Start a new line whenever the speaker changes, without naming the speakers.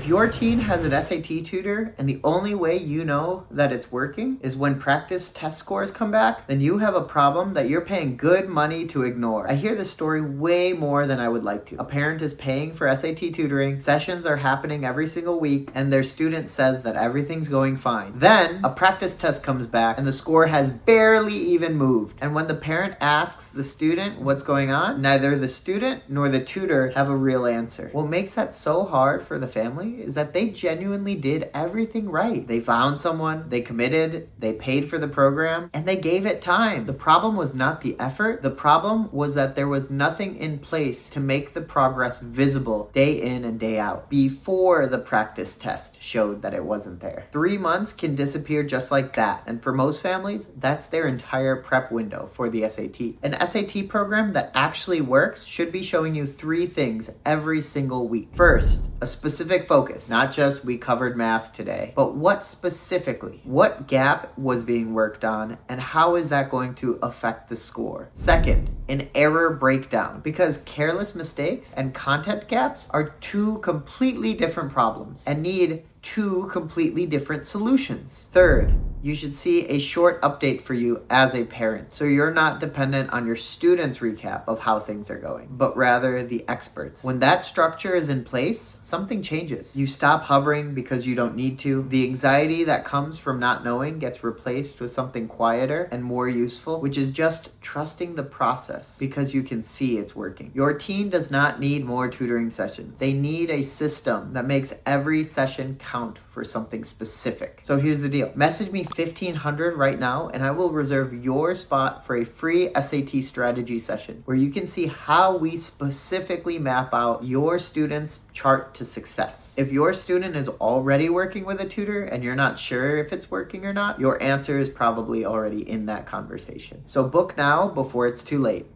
If your teen has an SAT tutor and the only way you know that it's working is when practice test scores come back, then you have a problem that you're paying good money to ignore. I hear this story way more than I would like to. A parent is paying for SAT tutoring, sessions are happening every single week, and their student says that everything's going fine. Then a practice test comes back and the score has barely even moved. And when the parent asks the student what's going on, neither the student nor the tutor have a real answer. What makes that so hard for the family is that they genuinely did everything right. They found someone, they committed, they paid for the program, and they gave it time. The problem was not the effort. The problem was that there was nothing in place to make the progress visible day in and day out before the practice test showed that it wasn't there. 3 months can disappear just like that, and for most families, that's their entire prep window for the SAT. An SAT program that actually works should be showing you 3 things every single week. First, a specific focus, not just we covered math today, but what specifically? What gap was being worked on, and how is that going to affect the score? Second, an error breakdown, because careless mistakes and content gaps are 2 completely different problems and need 2 completely different solutions. Third, you should see a short update for you as a parent, so you're not dependent on your student's recap of how things are going, but rather the experts. When that structure is in place, something changes. You stop hovering because you don't need to. The anxiety that comes from not knowing gets replaced with something quieter and more useful, which is just trusting the process because you can see it's working. Your teen does not need more tutoring sessions. They need a system that makes every session count for something specific. So here's the deal. Message me 1500 right now and I will reserve your spot for a free SAT strategy session where you can see how we specifically map out your student's chart to success. If your student is already working with a tutor and you're not sure if it's working or not, your answer is probably already in that conversation. So book now before it's too late.